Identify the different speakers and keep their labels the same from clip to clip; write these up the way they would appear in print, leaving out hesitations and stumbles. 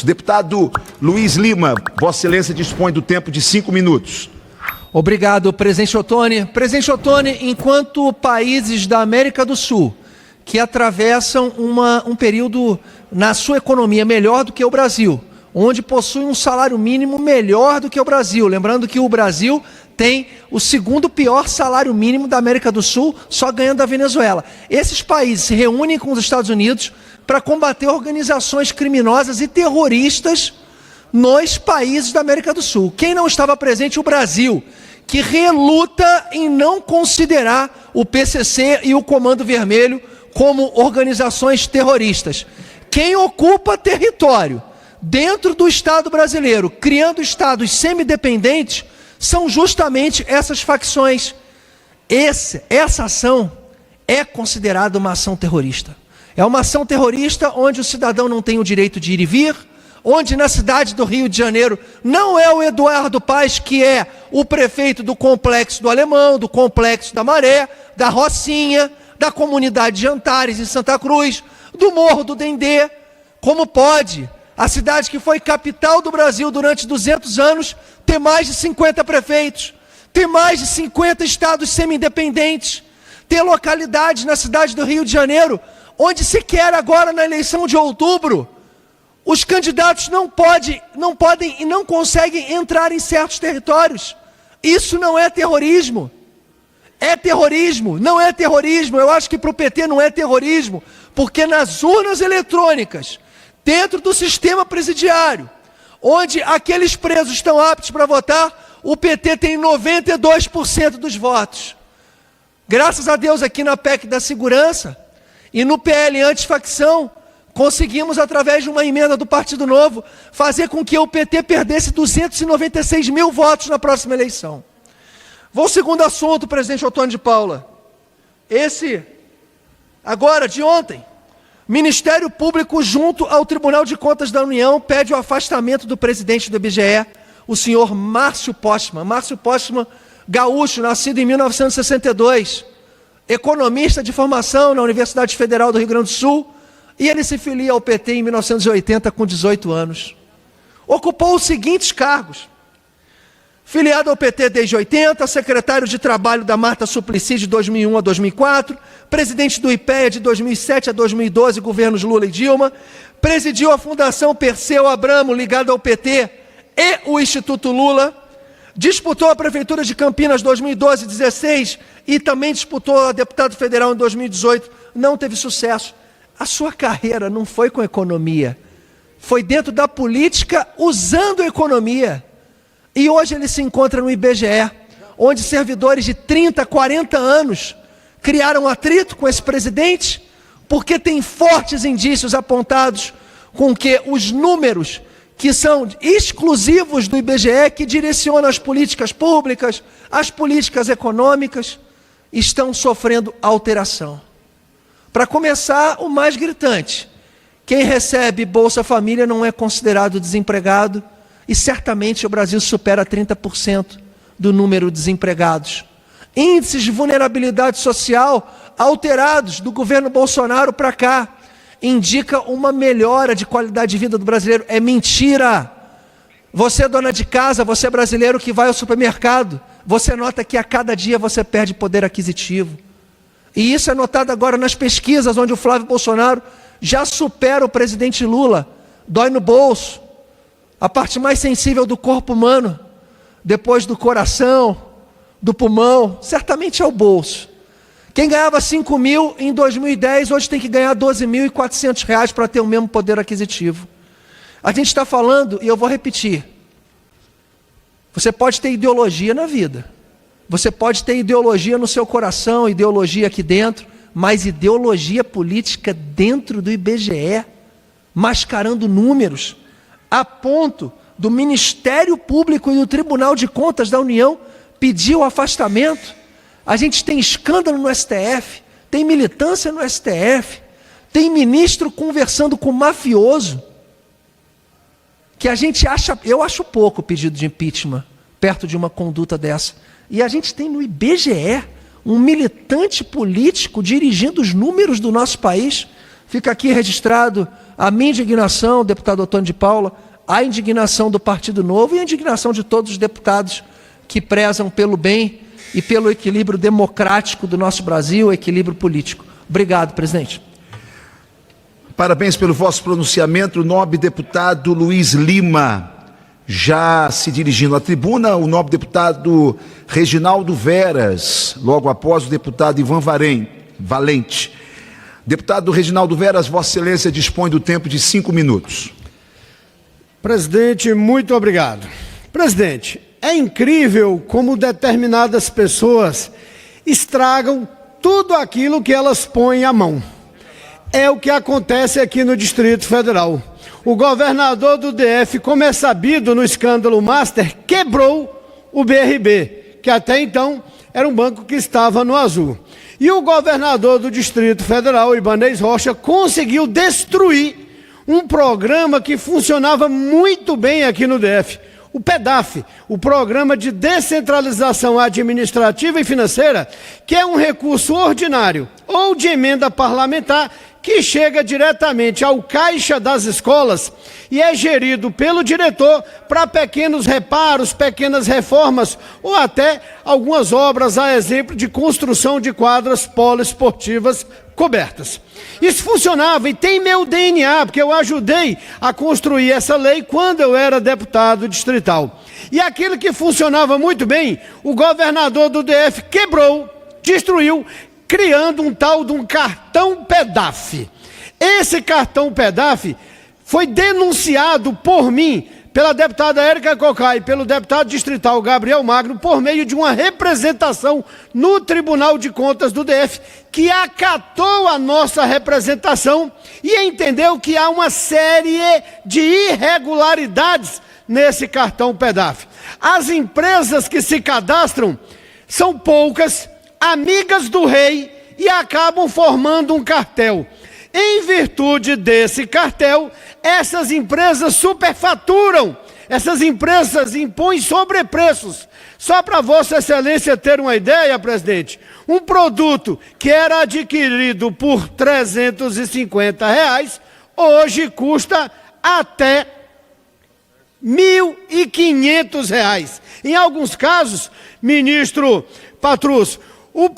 Speaker 1: Deputado Luiz Lima, Vossa Excelência dispõe do tempo de 5 minutos.
Speaker 2: Obrigado, presidente Ottoni. Presidente Ottoni, enquanto países da América do Sul que atravessam um período na sua economia melhor do que o Brasil, onde possui um salário mínimo melhor do que o Brasil, lembrando que o Brasil tem o segundo pior salário mínimo da América do Sul, só ganhando da Venezuela. Esses países se reúnem com os Estados Unidos para combater organizações criminosas e terroristas nos países da América do Sul. Quem não estava presente? O Brasil, que reluta em não considerar o PCC e o Comando Vermelho como organizações terroristas. Quem ocupa território dentro do Estado brasileiro, criando estados semidependentes, são justamente essas facções. Essa ação é considerada uma ação terrorista. É uma ação terrorista onde o cidadão não tem o direito de ir e vir, onde na cidade do Rio de Janeiro não é o Eduardo Paes que é o prefeito do Complexo do Alemão, do Complexo da Maré, da Rocinha, da comunidade de Antares em Santa Cruz, do Morro do Dendê. Como pode a cidade que foi capital do Brasil durante 200 anos ter mais de 50 prefeitos, ter mais de 50 estados semi-independentes, ter localidades na cidade do Rio de Janeiro, onde sequer agora na eleição de outubro, os candidatos não podem e não conseguem entrar em certos territórios. Isso não é terrorismo. É terrorismo, não é terrorismo. Eu acho que para o PT não é terrorismo, porque nas urnas eletrônicas, dentro do sistema presidiário, onde aqueles presos estão aptos para votar, o PT tem 92% dos votos. Graças a Deus, aqui na PEC da Segurança e no PL antifacção, conseguimos, através de uma emenda do Partido Novo, fazer com que o PT perdesse 296 mil votos na próxima eleição. Vou ao segundo assunto, presidente Ottoni de Paula. Agora, de ontem, Ministério Público, junto ao Tribunal de Contas da União, pede o afastamento do presidente do IBGE, o senhor Márcio Postman. Márcio Postman, gaúcho, nascido em 1962, economista de formação na Universidade Federal do Rio Grande do Sul, e ele se filia ao PT em 1980 com 18 anos. Ocupou os seguintes cargos: filiado ao PT desde 80, secretário de Trabalho da Marta Suplicy de 2001 a 2004, presidente do IPEA de 2007 a 2012, governos Lula e Dilma, presidiu a Fundação Perseu Abramo, ligada ao PT, e o Instituto Lula, disputou a Prefeitura de Campinas 2012 e 2016 e também disputou a deputado federal em 2018, não teve sucesso. A sua carreira não foi com economia, foi dentro da política usando a economia. E hoje ele se encontra no IBGE, onde servidores de 30, 40 anos criaram atrito com esse presidente, porque tem fortes indícios apontados com que os números que são exclusivos do IBGE, que direcionam as políticas públicas, as políticas econômicas, estão sofrendo alteração. Para começar, o mais gritante: quem recebe Bolsa Família não é considerado desempregado, e certamente o Brasil supera 30% do número de desempregados. Índices de vulnerabilidade social alterados do governo Bolsonaro para cá indica uma melhora de qualidade de vida do brasileiro. É mentira. Você, dona de casa, você brasileiro que vai ao supermercado, você nota que a cada dia você perde poder aquisitivo. E isso é notado agora nas pesquisas, onde o Flávio Bolsonaro já supera o presidente Lula. Dói no bolso. A parte mais sensível do corpo humano, depois do coração, do pulmão, certamente é o bolso. Quem ganhava 5 mil em 2010, hoje tem que ganhar 12.400 reais para ter o mesmo poder aquisitivo. A gente está falando, e eu vou repetir, você pode ter ideologia na vida, você pode ter ideologia no seu coração, ideologia aqui dentro, mas ideologia política dentro do IBGE, mascarando números, a ponto do Ministério Público e do Tribunal de Contas da União pedir o afastamento. A gente tem escândalo no STF, tem militância no STF, tem ministro conversando com mafioso, que a gente acha, eu acho pouco o pedido de impeachment, perto de uma conduta dessa. E a gente tem no IBGE um militante político dirigindo os números do nosso país, Fica aqui registrado a minha indignação, deputado Ottônio de Paula, a indignação do Partido Novo e a indignação de todos os deputados que prezam pelo bem e pelo equilíbrio democrático do nosso Brasil, equilíbrio político. Obrigado, presidente.
Speaker 1: Parabéns pelo vosso pronunciamento, o nobre deputado Luiz Lima. Já se dirigindo à tribuna, o nobre deputado Reginaldo Veras, logo após o deputado Ivan Valente. Deputado Reginaldo Veras, Vossa Excelência dispõe do tempo de 5 minutos.
Speaker 3: Presidente, muito obrigado. Presidente, é incrível como determinadas pessoas estragam tudo aquilo que elas põem à mão. É o que acontece aqui no Distrito Federal. O governador do DF, como é sabido no escândalo Master, quebrou o BRB, que até então era um banco que estava no azul. E o governador do Distrito Federal, Ibanez Rocha, conseguiu destruir um programa que funcionava muito bem aqui no DF, o PEDAF, o Programa de Descentralização Administrativa e Financeira, que é um recurso ordinário ou de emenda parlamentar que chega diretamente ao caixa das escolas e é gerido pelo diretor para pequenos reparos, pequenas reformas ou até algumas obras, a exemplo de construção de quadras poliesportivas cobertas. Isso funcionava e tem meu DNA, porque eu ajudei a construir essa lei quando eu era deputado distrital. E aquilo que funcionava muito bem, o governador do DF quebrou, destruiu, criando um tal de um cartão PEDAF. Esse cartão PEDAF foi denunciado por mim, pela deputada Érica Cocai e pelo deputado distrital Gabriel Magno, por meio de uma representação no Tribunal de Contas do DF, que acatou a nossa representação e entendeu que há uma série de irregularidades nesse cartão PEDAF. As empresas que se cadastram são poucas, amigas do rei, e acabam formando um cartel. Em virtude desse cartel, essas empresas superfaturam, essas empresas impõem sobrepreços. Só para Vossa Excelência ter uma ideia, presidente, um produto que era adquirido por R$350, hoje custa até R$1.500. Em alguns casos, ministro Patrus, o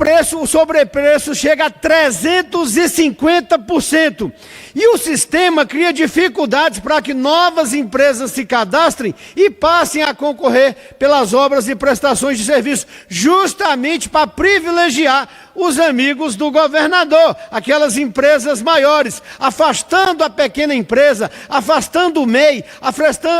Speaker 3: sobrepreço chega a 350%. E o sistema cria dificuldades para que novas empresas se cadastrem e passem a concorrer pelas obras e prestações de serviço, justamente para privilegiar os amigos do governador, aquelas empresas maiores, afastando a pequena empresa, afastando o MEI,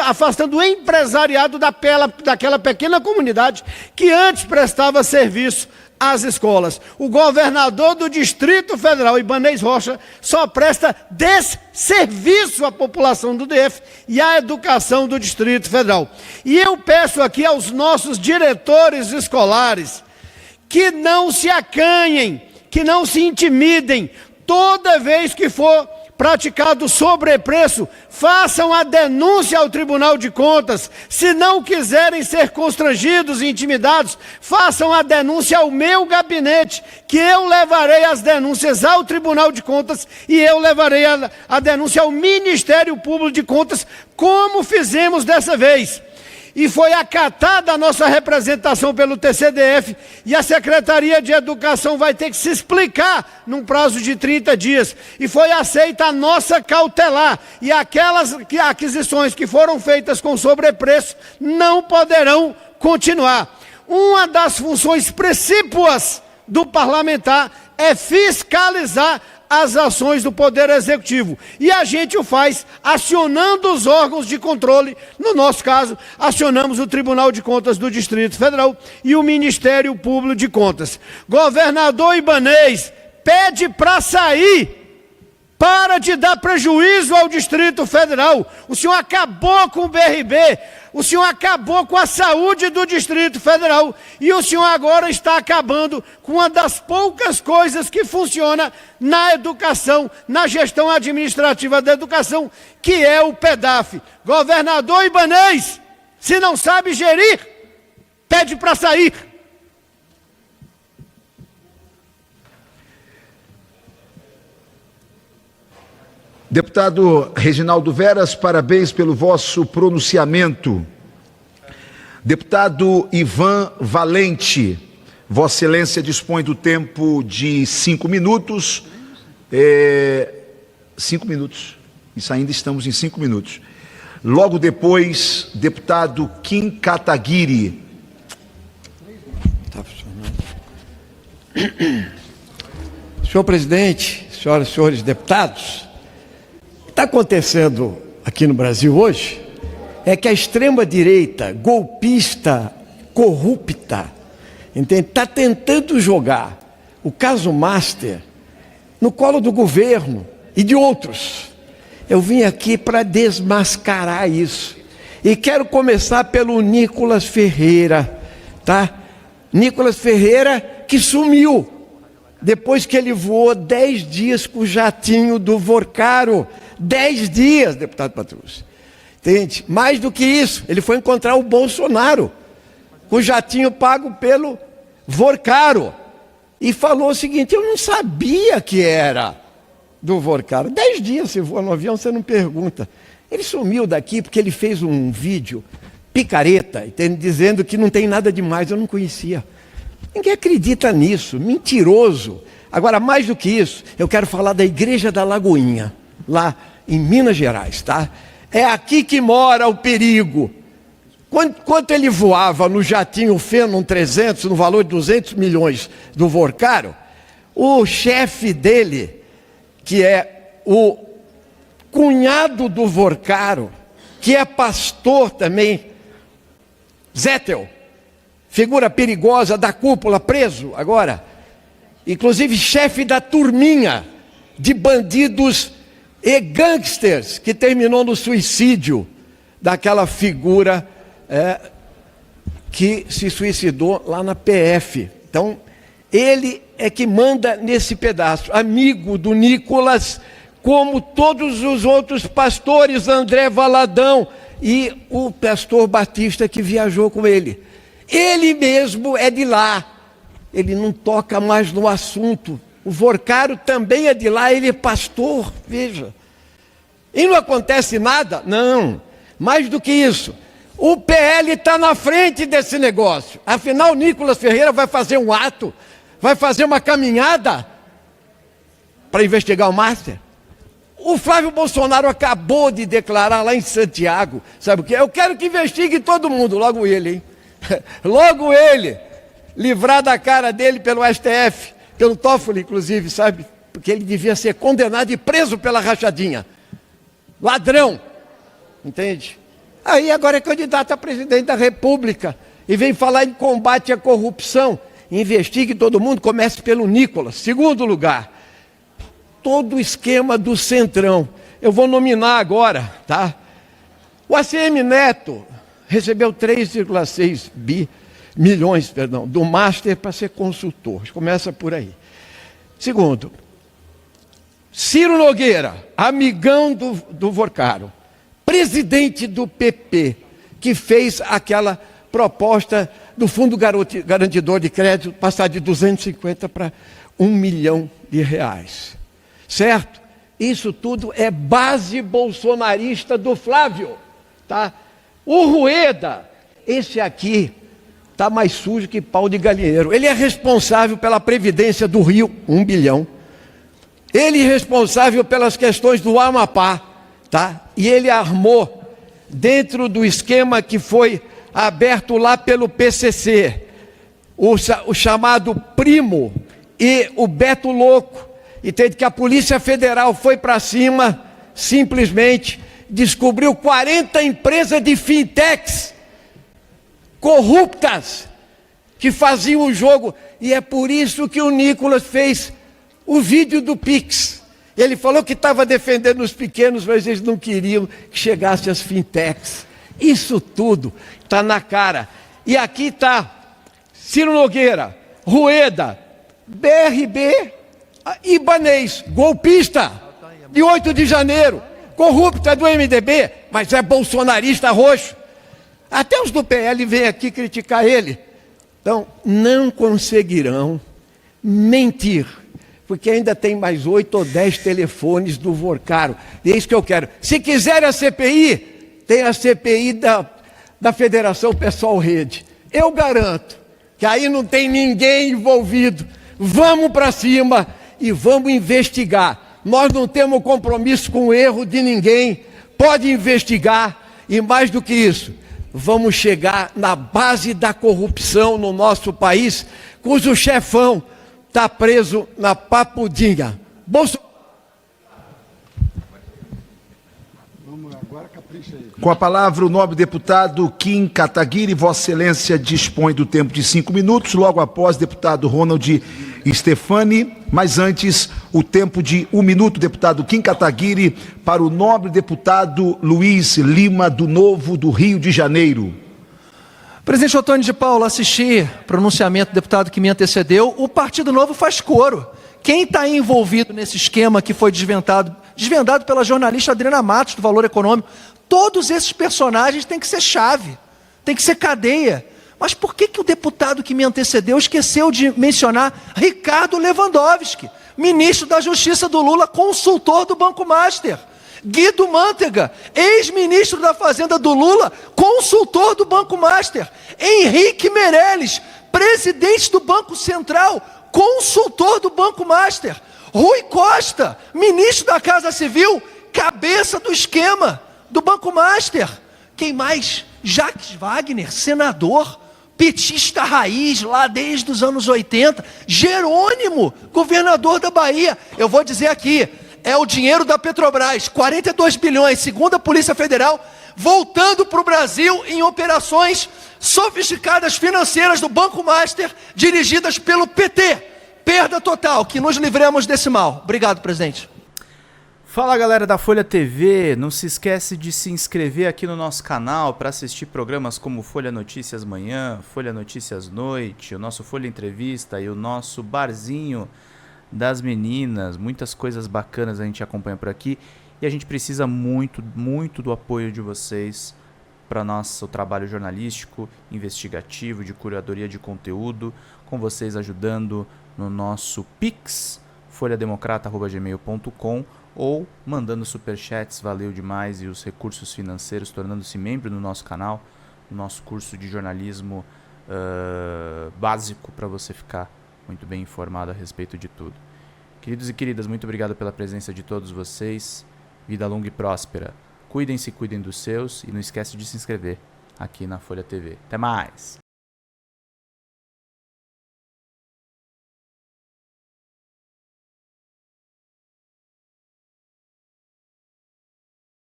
Speaker 3: afastando o empresariado daquela pequena comunidade que antes prestava serviço às escolas. O governador do Distrito Federal, Ibanez Rocha, só presta desserviço à população do DF e à educação do Distrito Federal. E eu peço aqui aos nossos diretores escolares que não se acanhem, que não se intimidem. Toda vez que for praticado sobrepreço, façam a denúncia ao Tribunal de Contas. Se não quiserem ser constrangidos e intimidados, façam a denúncia ao meu gabinete, que eu levarei as denúncias ao Tribunal de Contas e eu levarei a denúncia ao Ministério Público de Contas, como fizemos dessa vez. E foi acatada a nossa representação pelo TCDF e a Secretaria de Educação vai ter que se explicar num prazo de 30 dias. E foi aceita a nossa cautelar. E aquelas aquisições que foram feitas com sobrepreço não poderão continuar. Uma das funções precípuas do parlamentar é fiscalizar as ações do Poder Executivo. E a gente o faz acionando os órgãos de controle. No nosso caso, acionamos o Tribunal de Contas do Distrito Federal e o Ministério Público de Contas. Governador Ibanez, pede para sair. Para de dar prejuízo ao Distrito Federal. O senhor acabou com o BRB, o senhor acabou com a saúde do Distrito Federal e o senhor agora está acabando com uma das poucas coisas que funciona na educação, na gestão administrativa da educação, que é o PEDAF. Governador Ibanez, se não sabe gerir, pede para sair.
Speaker 1: Deputado Reginaldo Veras, parabéns pelo vosso pronunciamento. Deputado Ivan Valente, Vossa Excelência dispõe do tempo de 5 minutos. 5 minutos. Isso ainda estamos em 5 minutos. Logo depois, deputado Kim Kataguiri.
Speaker 4: Está funcionando. Senhor presidente, senhoras e senhores deputados, o que está acontecendo aqui no Brasil hoje é que a extrema-direita, golpista, corrupta, está tentando jogar o caso Master no colo do governo e de outros. Eu vim aqui para desmascarar isso. E quero começar pelo Nicolas Ferreira, tá? Nicolas Ferreira que sumiu depois que ele voou 10 dias com o jatinho do Vorcaro. 10 dias, deputado Patrus. Entende? Mais do que isso, ele foi encontrar o Bolsonaro com o jatinho pago pelo Vorcaro. E falou o seguinte: eu não sabia que era do Vorcaro. 10 dias você voa no avião, você não pergunta. Ele sumiu daqui porque ele fez um vídeo picareta, entende? Dizendo que não tem nada demais, eu não conhecia. Ninguém acredita nisso, mentiroso. Agora, mais do que isso, eu quero falar da Igreja da Lagoinha, lá em Minas Gerais, tá? É aqui que mora o perigo. Quando ele voava no jatinho Phenom 300, no valor de 200 milhões do Vorcaro, o chefe dele, que é o cunhado do Vorcaro, que é pastor também, Zettel, figura perigosa da cúpula, preso agora, inclusive chefe da turminha de bandidos e gangsters que terminou no suicídio daquela figura que se suicidou lá na PF. Então, ele é que manda nesse pedaço, amigo do Nicolas, como todos os outros pastores, André Valadão e o pastor Batista que viajou com ele. Ele mesmo é de lá, ele não toca mais no assunto. O Vorcaro também é de lá, ele é pastor, veja. E não acontece nada? Não, mais do que isso. O PL está na frente desse negócio. Afinal, Nicolas Ferreira vai fazer um ato, vai fazer uma caminhada para investigar o Master. O Flávio Bolsonaro acabou de declarar lá em Santiago, sabe o que? Eu quero que investigue todo mundo, logo ele, hein? Logo ele, livrar da cara dele pelo STF, pelo Toffoli, inclusive, sabe? Porque ele devia ser condenado e preso pela rachadinha. Ladrão, entende? Aí agora é candidato a presidente da República e vem falar em combate à corrupção. Investigue todo mundo, comece pelo Nicolas. Segundo lugar, todo o esquema do Centrão. Eu vou nominar agora, tá? O ACM Neto recebeu 3,6 milhões do Master para ser consultor. Começa por aí. Segundo, Ciro Nogueira, amigão do Vorcaro, presidente do PP, que fez aquela proposta do Fundo Garantidor de Crédito passar de 250 para 1 milhão de reais. Certo? Isso tudo é base bolsonarista do Flávio, tá? O Rueda, esse aqui, está mais sujo que pau de galinheiro. Ele é responsável pela Previdência do Rio, 1 bilhão. Ele é responsável pelas questões do Amapá, tá? E ele armou, dentro do esquema que foi aberto lá pelo PCC, o chamado Primo e o Beto Louco. Entende que a Polícia Federal foi para cima, simplesmente descobriu 40 empresas de fintechs corruptas que faziam o jogo. E é por isso que o Nicolas fez o vídeo do Pix. Ele falou que estava defendendo os pequenos, mas eles não queriam que chegasse as fintechs. Isso tudo está na cara. E aqui está Ciro Nogueira, Rueda, BRB, Ibanez, golpista, de 8 de janeiro, corrupto, é do MDB, mas é bolsonarista roxo. Até os do PL vêm aqui criticar ele. Então, não conseguirão mentir porque ainda tem mais 8 ou 10 telefones do Vorcaro. E é isso que eu quero. Se quiser a CPI, tem a CPI da Federação Pessoal Rede. Eu garanto que aí não tem ninguém envolvido. Vamos para cima e vamos investigar. Nós não temos compromisso com o erro de ninguém. Pode investigar. E mais do que isso, vamos chegar na base da corrupção no nosso país, cujo chefão está preso na Papudinha.
Speaker 1: Com a palavra, o nobre deputado Kim Kataguiri. Vossa Excelência dispõe do tempo de 5 minutos, logo após, deputado Ronald Stefani. Mas antes, o tempo de 1 minuto, deputado Kim Kataguiri, para o nobre deputado Luiz Lima, do Novo do Rio de Janeiro.
Speaker 2: Presidente Ottoni de Paula, assisti o pronunciamento do deputado que me antecedeu. O Partido Novo faz coro. Quem está envolvido nesse esquema que foi desvendado pela jornalista Adriana Matos, do Valor Econômico, todos esses personagens têm que ser chave, tem que ser cadeia. Mas por que o deputado que me antecedeu esqueceu de mencionar Ricardo Lewandowski, ministro da Justiça do Lula, consultor do Banco Master? Guido Mantega, ex-ministro da Fazenda do Lula, consultor do Banco Master. Henrique Meirelles, presidente do Banco Central, consultor do Banco Master. Rui Costa, ministro da Casa Civil, cabeça do esquema do Banco Master. Quem mais? Jacques Wagner, senador, petista raiz lá desde os anos 80. Jerônimo, governador da Bahia. Eu vou dizer aqui, é o dinheiro da Petrobras, 42 bilhões, segundo a Polícia Federal, voltando para o Brasil em operações sofisticadas financeiras do Banco Master, dirigidas pelo PT. Perda total, que nos livremos desse mal. Obrigado, presidente.
Speaker 5: Fala, galera da Folha TV, não se esquece de se inscrever aqui no nosso canal para assistir programas como Folha Notícias Manhã, Folha Notícias Noite, o nosso Folha Entrevista e o nosso Barzinho das Meninas. Muitas coisas bacanas a gente acompanha por aqui e a gente precisa muito, muito do apoio de vocês para nosso trabalho jornalístico, investigativo, de curadoria de conteúdo, com vocês ajudando no nosso Pix, folhademocrata@gmail.com, ou mandando superchats, valeu demais, e os recursos financeiros, tornando-se membro do nosso canal, no nosso curso de jornalismo básico, para você ficar muito bem informado a respeito de tudo. Queridos e queridas, muito obrigado pela presença de todos vocês. Vida longa e próspera. Cuidem-se, cuidem dos seus, e não esquece de se inscrever aqui na Folha TV. Até mais!